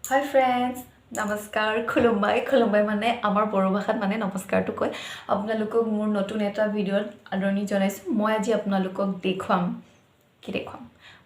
Hi friends, নমস্কাৰ খুলুমবাই মানে আমাৰ বড়ো ভাষাত মানে নমস্কাৰটো কয় আপোনালোকক মোৰ নতুন এটা ভিডিঅ'ত আদৰণি জনাইছো মই আজি আপোনালোকক দেখুৱাম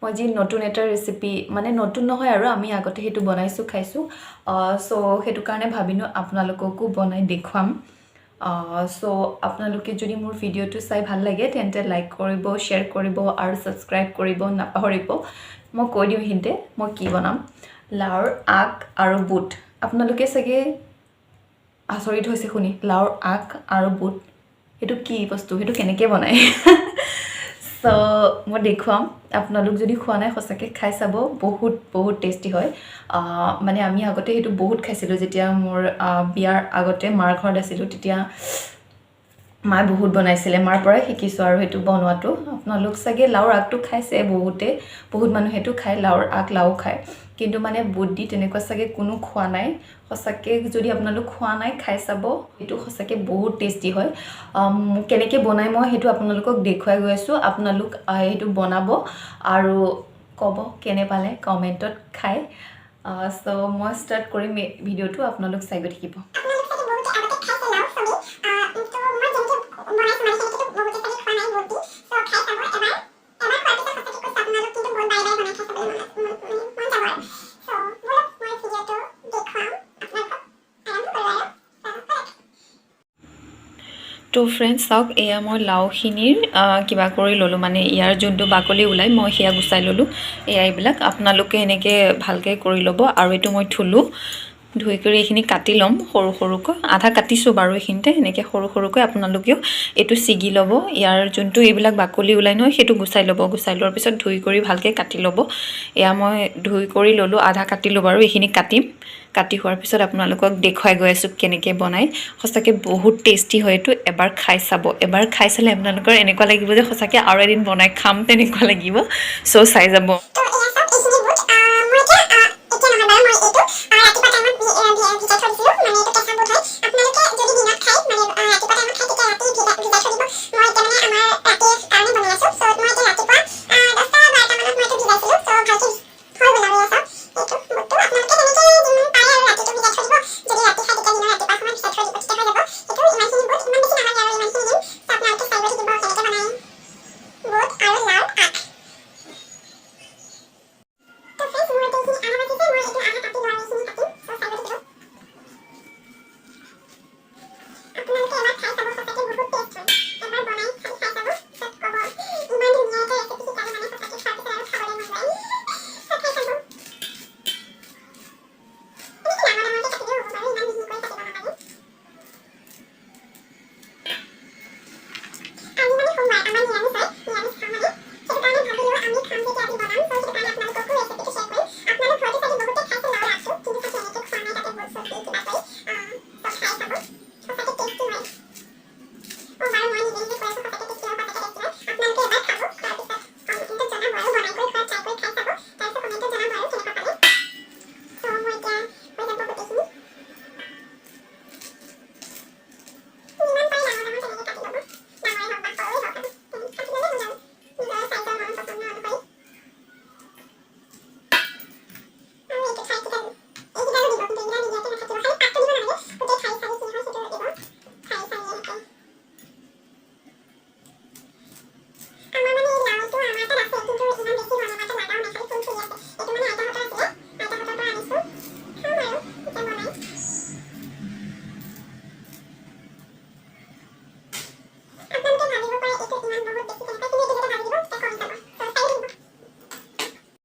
মই আজি নতুন এটা ৰেচিপি মানে নতুন নহয় আৰু আমি আগতে হেতু বনাইছো খাইছো সো হেতু কাৰণে ভাবিনো আপোনালোককো বনাই দেখুৱাম সো আপোনালোকে যদি মোৰ ভিডিঅ'টো চাই ভাল লাগে তেন্তে লাইক কৰিব শেয়াৰ কৰিব আৰু সাবস্ক্ৰাইব কৰিব নাপাহৰিব মই কৈ দিম হিন্তে মই কি বনাম লাউৰ আগ আৰু বুট আপোনালোকে সগে আচৰিত হৈছে শুনি লাউৰ আগ আৰু বুট হেতু কি বস্তু হেতু কেনেকৈ বনায় সো মই দেখুৱাম আপোনালোক যদি খোৱা নাই সঁচাকৈ খাই চাব বহুত টেষ্টি হয় মানে আমি আগতে হেতু বহুত খাইছিলোঁ যেতিয়া মোৰ বিয়াৰ আগতে মাৰ ঘৰত আছিলোঁ তেতিয়া মাই বহুত বনাইছিলে মাৰ পৰা শিকিছো আৰু হেতু বনোৱাটো আপোনালোক সগে লাউৰ আগটো খাইছে বহুত মানুহ হেতু খায় লাউৰ আগ লাউ খায় কিন্তু মানে বুট দি তেনেকুৱা সগে কোনো খোৱা নাই সঁচাকৈ যদি আপোনালোক খোৱা নাই খাই চাব হেতু সঁচাকৈ বহুত টেষ্টি হয় কেনেকৈ বনাই মই হেতু আপোনালোকক দেখুৱাই গৈ আছো আপোনালোক হেতু বনাব আৰু ক'ব কেনে পালে কমেন্টত খাই সো মই স্টাৰ্ট কৰিম ভিডিঅ'টো আপোনালোক চাই গৈ থাকিব তো ফ্ৰেণ্ডছ চাওক এয়া মই লাউখিনিৰ কিবা কৰি ল'লোঁ মানে ইয়াৰ যোনটো বাকলি ওলাই মই সেয়া গুচাই ল'লোঁ এয়া এইবিলাক আপোনালোকে এনেকৈ ভালকৈ কৰি ল'ব আৰু এইটো মই ধুলোঁ ধুই কৰি এইখিনি কাটি ল'ম সৰু সৰুকৈ আধা কাটিছোঁ বাৰু এইখিনিতে এনেকৈ সৰু সৰুকৈ আপোনালোকেও এইটো ছিগি ল'ব ইয়াৰ যোনটো এইবিলাক বাকলি ওলাই নহয় সেইটো গুচাই ল'ব গুচাই লোৱাৰ পিছত ধুই কৰি ভালকৈ কাটি ল'ব এয়া মই ধুই কৰি ল'লোঁ আধা কাটিলোঁ বাৰু এইখিনি কাটিম কাটি হোৱাৰ পিছত আপোনালোকক দেখুৱাই গৈ আছোঁ কেনেকৈ বনাই সঁচাকৈ বহুত টেষ্টি হয় এইটো এবাৰ খাই চাব এবাৰ খাই চালে আপোনালোকৰ এনেকুৱা লাগিব যে সঁচাকৈ আৰু এদিন বনাই খাম তেনেকুৱা লাগিব সো চাই যাব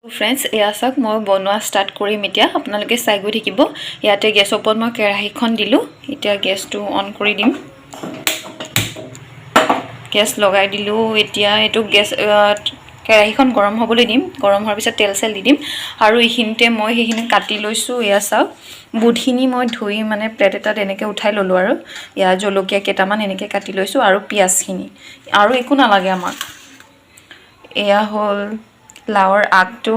ফ্ৰেণ্ডছ এয়া চাওক মই বনোৱা ষ্টাৰ্ট কৰিম এতিয়া আপোনালোকে চাই গৈ থাকিব ইয়াতে গেছ ওপৰত মই কেৰাহীখন দিলোঁ এতিয়া গেছটো অন কৰি দিম গেছ লগাই দিলোঁ এতিয়া এইটো গেছ কেৰাহীখন গৰম হ'বলৈ দিম গৰম হোৱাৰ পিছত তেল চেল দি দিম আৰু এইখিনিতে মই সেইখিনি কাটি লৈছোঁ এয়া চাওক বুটখিনি মই ধুই মানে প্লেট এটাত এনেকৈ উঠাই ল'লোঁ আৰু ইয়াৰ জলকীয়া কেইটামান এনেকৈ কাটি লৈছোঁ আৰু পিঁয়াজখিনি আৰু একো নালাগে আমাক এয়া হ'ল লাউৰ আগটো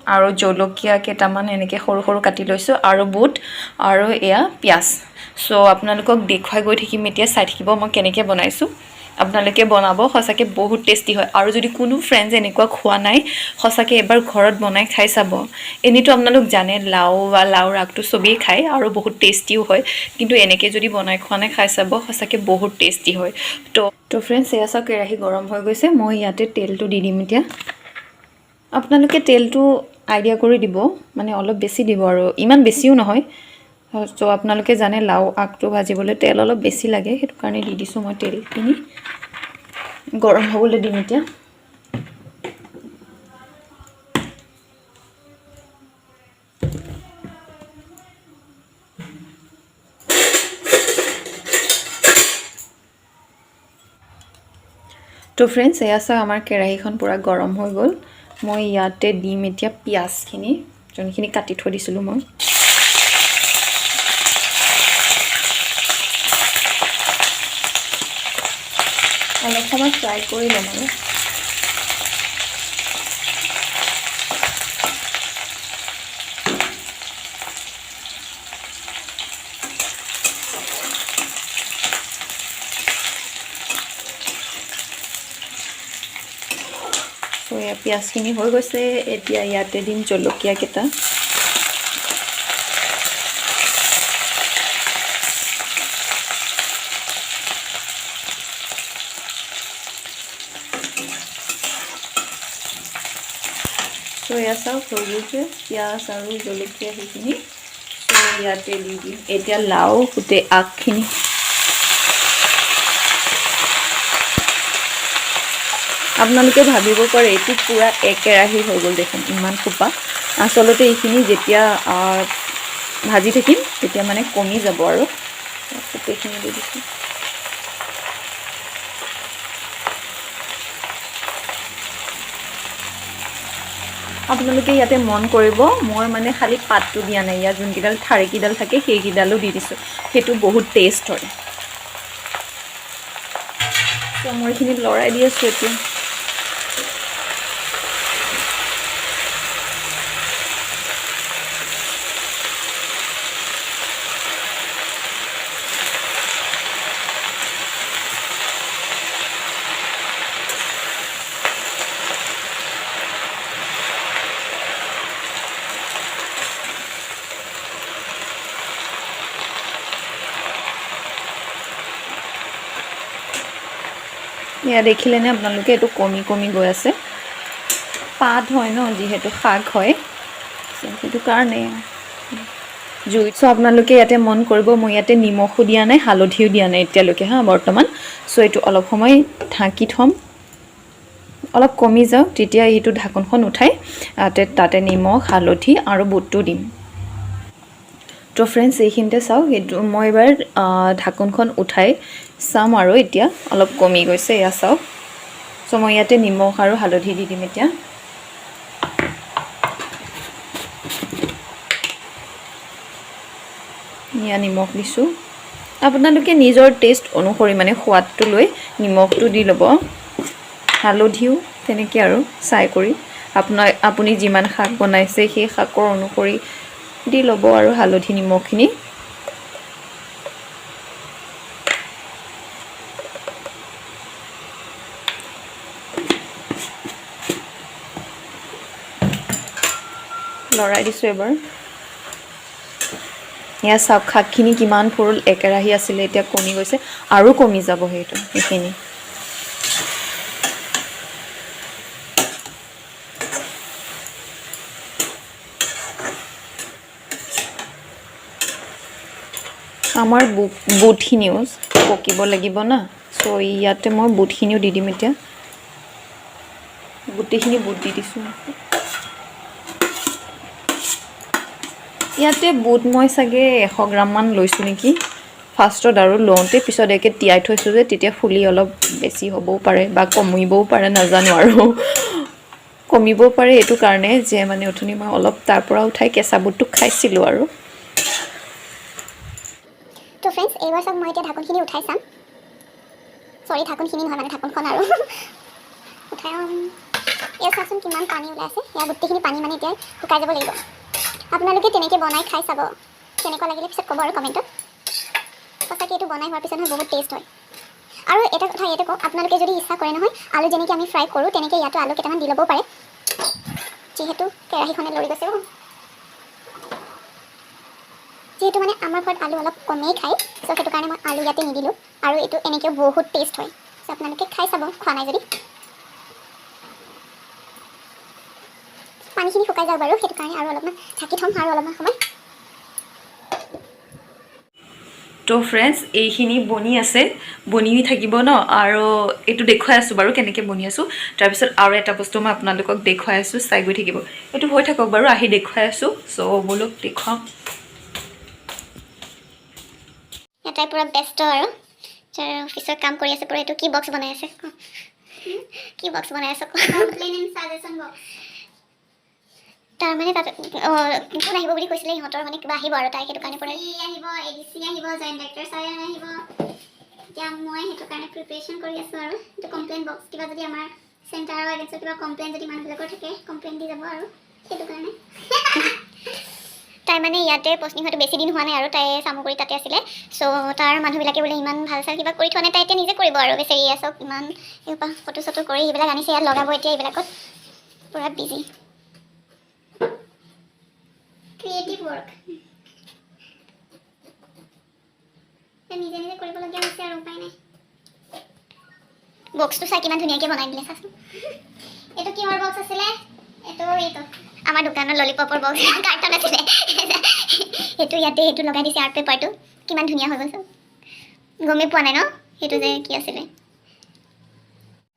আৰু জলকীয়া কেইটামান এনেকৈ সৰু সৰু কাটি লৈছোঁ আৰু বুট আৰু এয়া পিঁয়াজ সো আপোনালোকক দেখুৱাই গৈ থাকিম এতিয়া চাই থাকিব মই কেনেকৈ বনাইছোঁ আপোনালোকে বনাব সঁচাকৈ বহুত টেষ্টি হয় আৰু যদি কোনো ফ্ৰেণ্ডছ এনেকুৱা খোৱা নাই সঁচাকৈ এবাৰ ঘৰত বনাই খাই চাব এনেইতো আপোনালোক জানে লাও বা লাওৰ আগটো চবেই খায় আৰু বহুত টেষ্টিও হয় কিন্তু এনেকৈ যদি বনাই খোৱা নাই খাই চাব সঁচাকৈ বহুত টেষ্টি হয় তো ফ্ৰেণ্ডছ এয়া চাওক কেৰাহী গৰম হৈ গৈছে মই ইয়াতে তেলটো দি দিম এতিয়া আপোনালোকে তেলটো আইডিয়া কৰি দিব মানে অলপ বেছি দিব আৰু ইমান বেছিও নহয় তো আপোনালোকে জানে লাও আগটো ভাজিবলৈ তেল অলপ বেছি লাগে সেইটো কাৰণে দি দিছোঁ মই তেলখিনি গৰম হ'বলৈ দিম এতিয়া তো ফ্ৰেণ্ডছ এয়া চাওক আমাৰ কেৰাহীখন পূৰা গৰম হৈ গ'ল মই ইয়াতে দিম এতিয়া পিঁয়াজখিনি যোনখিনি কাটি থৈ দিছিলোঁ মই অলপ সময় ফ্ৰাই কৰি ল'ম আৰু তো এয়া পিঁয়াজখিনি হৈ গৈছে এতিয়া ইয়াতে দিম জলকীয়াকেইটা তো এয়া চাওক হৈ গৈছে পিঁয়াজ আৰু জলকীয়া সেইখিনি তো ইয়াতে দি দিম এতিয়া লাও গোটেই আগখিনি আপোনালোকে ভাবিব পাৰে এইটো পূৰা একেৰাহি হৈ গ'ল দেখোন ইমান খোপা আচলতে এইখিনি যেতিয়া ভাজি থাকিম তেতিয়া মানে কমি যাব আৰু গোটেইখিনি দি দিছোঁ আপোনালোকে ইয়াতে মন কৰিব মই মানে খালি পাতটো দিয়া নাই ইয়াত যোনকেইডাল ঠাৰিকেইডাল থাকে সেইকেইডালো দি দিছোঁ সেইটো বহুত টেষ্ট হয় তো মই এইখিনি লৰাই দি আছোঁ এতিয়া এয়া দেখিলেনে আপোনালোকে এইটো কমি কমি গৈ আছে পাত হয় ন যিহেতু শাক হয় সেইটো কাৰণে জুইত চ' আপোনালোকে ইয়াতে মন কৰিব মই ইয়াতে নিমখো দিয়া নাই হালধিও দিয়া নাই এতিয়ালৈকে বৰ্তমান চ' এইটো অলপ সময় ঢাকি থ'ম অলপ কমি যাওক তেতিয়া এইটো ঢাকনখন উঠাই তাতে নিমখ হালধি আৰু বুটটো দিম তো ফ্ৰেণ্ডছ এইখিনিতে চাওক সেইটো মই এবাৰ ঢাকনখন উঠাই চাম আৰু এতিয়া অলপ কমি গৈছে এয়া চাওক চ' মই ইয়াতে নিমখ আৰু হালধি দি দিম এতিয়া এয়া নিমখ দিছোঁ আপোনালোকে নিজৰ টেষ্ট অনুসৰি মানে সোৱাদটো লৈ নিমখটো দি ল'ব হালধিও তেনেকৈ আৰু চাই কৰি আপুনি যিমান শাক বনাইছে সেই শাকৰ অনুসৰি দি ল'ব আৰু হালধি নিমখখিনি লৰাই দিছোঁ এবাৰ এয়া চাওক শাকখিনি কিমান ফুল একেৰাহি আছিলে এতিয়া কমি গৈছে আৰু কমি যাব সেইখিনি আমাৰ বুটখিনিও পকিব লাগিব না চ' ইয়াতে মই বুটখিনিও দি দিম এতিয়া গোটেইখিনি বুট দি দিছোঁ ইয়াতে বুট মই চাগে 100 গ্ৰামমান লৈছোঁ নেকি ফাৰ্ষ্টত আৰু লওঁতে পিছত একে তিয়াই থৈছোঁ যে তেতিয়া ফুলি অলপ বেছি হ'বও পাৰে বা কমিবও পাৰে নাজানো আৰু কমিবও পাৰে এইটো কাৰণে যে মানে অথনি মই অলপ তাৰ পৰা উঠাই কেঁচা বুটটো খাইছিলোঁ আৰু তো ফ্ৰেণ্ডছ এইবাৰ চাওক মই এতিয়া ঢাকনখিনি উঠাই চাম সৰি ঢাকনখিনি নহয় মানে ঢাকনখন আৰু উঠাই এয়া চাওকচোন কিমান পানী ওলাইছে ইয়াৰ গোটেইখিনি পানী মানে এতিয়া শুকাই যাব লাগিব আপোনালোকে তেনেকৈ বনাই খাই চাব কেনেকুৱা লাগিলে পিছত ক'ব আৰু কমেণ্টত সঁচাকৈ এইটো বনাই হোৱাৰ পিছত বহুত টেষ্ট হয় আৰু এটা কথা ইয়াতে কওঁ, আপোনালোকে যদি ইচ্ছা কৰে নহয় আলু যেনেকৈ আমি ফ্ৰাই কৰোঁ তেনেকৈ ইয়াতো আলু কেইটামান দি ল'বও পাৰে, যিহেতু কেৰাহীখনে লৰি গৈছে। যিহেতু মানে আমাৰ ঘৰত আলু অলপ কমেই খায়, চ' সেইটো কাৰণে মই আলু ইয়াতে নিদিলোঁ, আৰু এইটো এনেকৈও বহুত টেষ্ট হয়। চ' আপোনালোকে খাই চাব, খোৱা নাই যদি। পানীখিনি শুকাই যাওক বাৰু, সেইটো কাৰণে আৰু অলপমান ঢাকি থ'ম আৰু অলপমান সময়। তো ফ্ৰেণ্ডছ, এইখিনি বনি আছে, বনি থাকিব ন, আৰু এইটো দেখুৱাই আছোঁ বাৰু কেনেকৈ বনি আছোঁ। তাৰপিছত আৰু এটা বস্তু মই আপোনালোকক দেখুৱাই আছোঁ, চাই গৈ থাকিব। এইটো হৈ থাকক বাৰু, আহি দেখুৱাই আছোঁ। চ' ব'লক দেখুৱাম। এটাই পূৰা ব্যস্ত আৰু অফিচৰ কাম কৰি আছে পূৰা। এইটো কি বক্স বনাই আছে, কি বক্স বনাই আছে, কমপ্লেইন এণ্ড ছাজেশ্যন বক্স। তাৰমানে তাত কোন আহিব বুলি কৈছিলে, সিহঁতৰ মানে কিবা আহিব আৰু তাই সেইটো কাৰণে পৰা আহিব, ADC আহিব, জইণ্ট ডাইৰেক্টৰ ছাৰ আহিব। এতিয়া মই সেইটো কাৰণে প্ৰিপেৰেশ্যন কৰি আছোঁ আৰু এইটো কমপ্লেইন বক্স। কিবা যদি আমাৰ চেণ্টাৰৰ এগেইনষ্টত কিবা কমপ্লেইন যদি মানুহবিলাকৰ থাকে, কমপ্লেইন দি যাব আৰু সেইটো কাৰণে। তাই মানে ইয়াতে পষ্টিং হয়তো বেছি দিন হোৱা নাই আৰু তাই চামগুৰি তাতে আছিলে। চ' তাৰ মানুহবিলাকে বোলে ইমান ভাল চাল কিবা কৰি থোৱা নাই, তাই এতিয়া নিজে কৰিব আৰু বেচেৰি চব ইমান ফটো চটো কৰি এইবিলাক আনিছে, ইয়াত লগাব এতিয়া এইবিলাকত পূৰা বিজি। ক্ৰিয়েটিভ ৱৰ্ক নিজে নিজে কৰিবলগীয়া হৈছে আৰু উপায় নাই। বক্সটো চাই কিমান ধুনীয়াকৈ বনাই দিলে চাচোন। এইটো কিহৰ বক্স আছিলে, এইটো আমাৰ দোকানৰ ললিপপৰ বক্স, কাৰ্টন আছিলে। সেইটো ইয়াতে এইটো লগাই দিছে, আৰ্ট পেপাৰটো কিমান ধুনীয়া হৈ গ'ল চব। গমেই পোৱা নাই ন সেইটো যে কি আছিলে।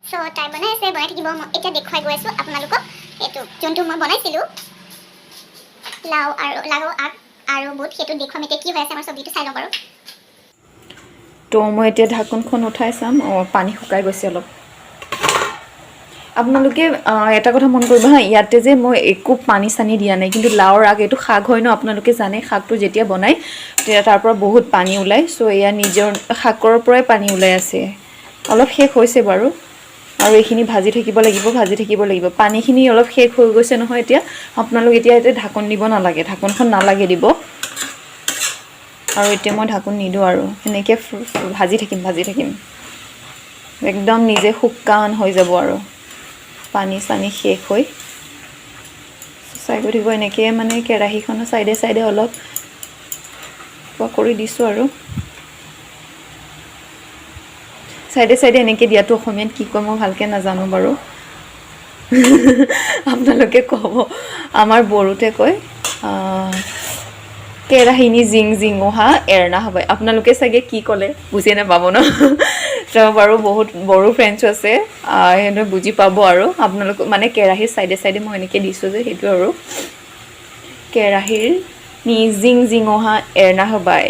চ' তাই বনাই আছে, বনাই থাকিব। মই এতিয়া দেখুৱাই গৈ আছোঁ আপোনালোকক এইটো যোনটো মই বনাইছিলোঁ, লাও আগ আৰু বুট, সেইটো দেখুৱাম এতিয়া কি হৈ আছে আমাৰ চব্জিটো চাই লওঁ বাৰু। তো মই এতিয়া ঢাকোনখন উঠাই চাম। পানী শুকাই গৈছে অলপ। আপোনালোকে এটা কথা মন কৰিব হা, ইয়াতে যে মই একো পানী চানী দিয়া নাই, কিন্তু লাওৰ আগ এইটো শাক হয় ন, আপোনালোকে জানে শাকটো যেতিয়া বনায় তেতিয়া তাৰ পৰা বহুত পানী ওলায়। চ' এয়া নিজৰ শাকৰ পৰাই পানী ওলাই আছে। অলপ শেষ হৈছে বাৰু, আৰু এইখিনি ভাজি থাকিব লাগিব। পানীখিনি অলপ শেষ হৈ গৈছে নহয় এতিয়া। আপোনালোক এতিয়া ঢাকন দিব নালাগে, ঢাকনখন নালাগে দিব। আৰু এতিয়া মই ঢাকোন নিদিওঁ আৰু সেনেকৈ ভাজি থাকিম। একদম নিজে শুকান হৈ যাব আৰু পানী চানী শেষ হৈ। চাই গৈ থাকিব এনেকৈ, মানে কেৰাহীখনৰ চাইডে চাইডে অলপ কৰি দিছোঁ আৰু চাইডে চাইডে এনেকৈ দিয়াটো অসমীয়াত কি কয় মই ভালকৈ নাজানো বাৰু। আপোনালোকে ক'ব, আমাৰ বড়োতে কয় কেৰাহীনি জিং জিঙোহা এৰনা হবাই। আপোনালোকে চাগে কি ক'লে বুজিয়ে নাপাব ন। তো বাৰু বহুত বড়ো ফ্ৰেণ্ডছো আছে, সেইটো বুজি পাব আৰু আপোনালোক মানে কেৰাহীৰ চাইডে চাইডে মই এনেকৈ দিছোঁ যে সেইটো আৰু কেৰাহীৰ নি জিং জিঙোহা এৰনা হবাই।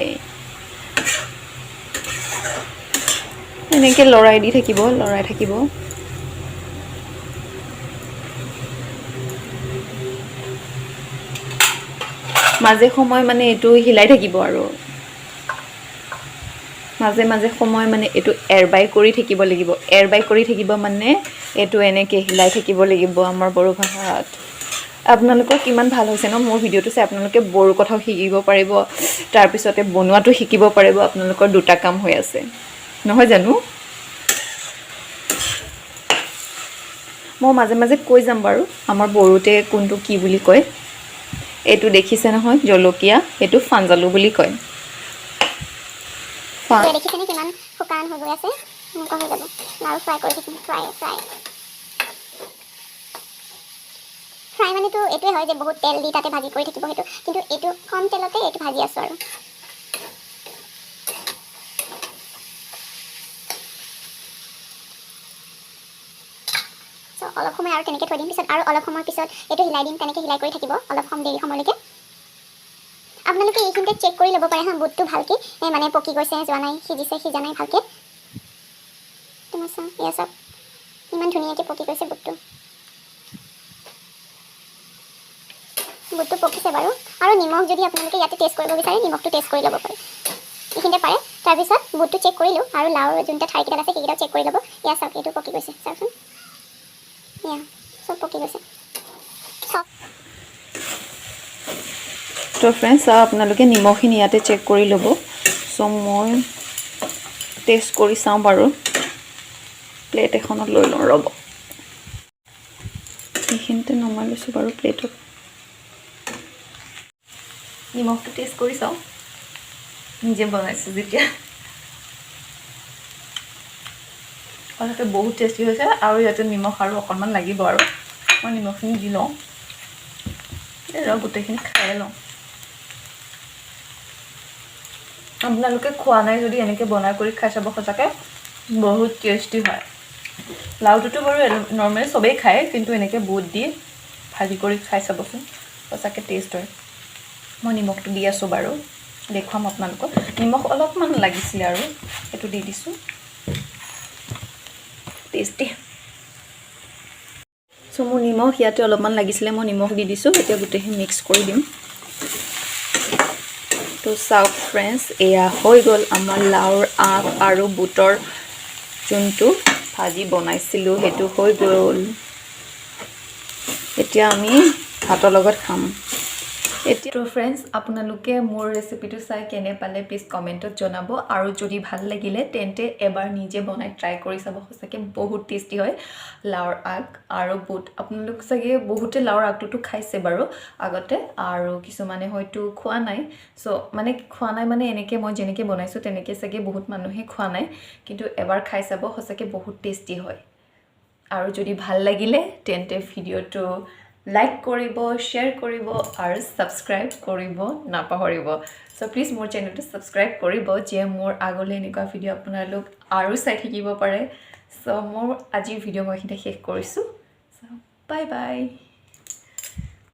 এনেকৈ লৰাই থাকিব। মাজে সময় মানে এইটো হিলাই থাকিব আৰু মাজে সময় মানে এইটো এৰবাই কৰি থাকিব লাগিব। এৰবাই কৰি থাকিব মানে এইটো এনেকৈ হিলাই থাকিব লাগিব আমাৰ বড়ো ভাষাত। আপোনালোকৰ কিমান ভাল হৈছে ন মোৰ ভিডিঅ'টো চাই। আপোনালোকে বড়ো কথাও শিকিব পাৰিব, তাৰপিছতে বনোৱাটো শিকিব পাৰিব। আপোনালোকৰ দুটা কাম হৈ আছে, নহয় জানো? মই মাজে মাজে কৈ যাম বাৰু আমাৰ বড়োতে কোনটো কি বুলি কয়। এইটো দেখিছে নহয় জলকীয়া, এইটো ফানজালু বুলি কয়। দেখিছেনে কিমান শুকান হৈ গৈ আছে, এনেকুৱা হৈ যাব আৰু ফ্ৰাই কৰি থাকিম। ফ্ৰাই মানেতো এইটোৱে হয় যে বহুত তেল দি তাতে ভাজি কৰি থাকিব সেইটো, কিন্তু এইটো কম তেলতে এইটো ভাজি আছোঁ আৰু চ' অলপ সময় আৰু তেনেকৈ থৈ দিম। পিছত আৰু অলপ সময়ৰ পিছত এইটো হিলাই দিম। তেনেকৈ হিলাই কৰি থাকিব অলপ দেৰি সময়লৈকে। আপোনালোকে এইখিনিতে চেক কৰি ল'ব পাৰে হা, বুটটো ভালকৈ মানে পকি গৈছে, যোৱা নাই, সিজা নাই ভালকৈ। তোমাৰ চাওঁ এয়া চাওক ইমান ধুনীয়াকৈ পকি গৈছে বুটটো পকিছে বাৰু। আৰু নিমখ যদি আপোনালোকে ইয়াতে টেষ্ট কৰিব বিচাৰে, নিমখটো টেষ্ট কৰি ল'ব পাৰে, এইখিনিতে পাৰে। তাৰপিছত বুটটো চেক কৰিলোঁ আৰু লাওৰ যোনটা ঠাইকেইটাত আছে সেইকেইটাও চেক কৰি ল'ব। এয়া চাওক এইটো পকি গৈছে, চাওকচোন এয়া চব পকি গৈছে। তো ফ্ৰেণ্ডছ আপোনালোকে নিমখখিনি ইয়াতে চেক কৰি ল'ব। চ' মই টেষ্ট কৰি চাওঁ বাৰু প্লেট এখনত লৈ লওঁ ৰ'ব এইখিনিতে নমাই লৈছোঁ বাৰু প্লেটত নিমখটো টেষ্ট কৰি চাওঁ নিজে বনাইছোঁ যেতিয়া সঁচাকৈ বহুত টেষ্টি হৈছে আৰু ইয়াতে নিমখ আৰু অকণমান লাগিব আৰু মই নিমখখিনি দি লওঁ গোটেইখিনি খাই লওঁ আপোনালোকে খোৱা নাই যদি এনেকৈ বনাই কৰি খাই চাব সঁচাকৈ বহুত টেষ্টি হয় লাউটোতো বাৰু নৰ্মেলি চবেই খায় কিন্তু এনেকৈ বুট দি ভাজি কৰি খাই চাবচোন সঁচাকৈ টেষ্ট হয় মই নিমখটো দি আছোঁ বাৰু দেখুৱাম আপোনালোকক নিমখ অলপমান লাগিছিলে আৰু এইটো দি দিছোঁ টেষ্টি চ' মোৰ নিমখ ইয়াতে অলপমান লাগিছিলে মই নিমখ দি দিছোঁ এতিয়া গোটেইখিনি মিক্স কৰি দিম তো চাওক ফ্ৰেণ্ডছ এয়া হৈ গ'ল আমাৰ লাউৰ আগ আৰু বুটৰ যোনটো ভাজি বনাইছিলোঁ সেইটো হৈ গ'ল এতিয়া আমি ভাতৰ লগত খাম এতিয়া তো ফ্ৰেণ্ডছ আপোনালোকে মোৰ ৰেচিপিটো চাই কেনে পালে প্লিজ কমেণ্টত জনাব আৰু যদি ভাল লাগিলে তেন্তে এবাৰ নিজে বনাই ট্ৰাই কৰি চাব সঁচাকৈ বহুত টেষ্টি হয় লাউৰ আগ আৰু বুট আপোনালোক চাগে বহুতে লাউৰ আগটোতো খাইছে বাৰু আগতে আৰু কিছুমানে হয়তো খোৱা নাই চ' মানে খোৱা নাই মানে এনেকৈ মই যেনেকৈ বনাইছোঁ তেনেকৈ চাগে বহুত মানুহে খোৱা নাই কিন্তু এবাৰ খাই চাব সঁচাকৈ বহুত টেষ্টি হয় আৰু যদি ভাল লাগিলে তেন্তে ভিডিঅ'টো লাইক কৰিব শ্বেয়াৰ কৰিব আৰু ছাবস্ক্ৰাইব কৰিব নাপাহৰিব চ' প্লিজ মোৰ চেনেলটো ছাবস্ক্ৰাইব কৰিব যে মোৰ আগলৈ এনেকুৱা ভিডিঅ' আপোনালোক আৰু চাই থাকিব পাৰে চ' মোৰ আজিৰ ভিডিঅ' মই এইখিনিতে শেষ কৰিছোঁ চ' বাই বাই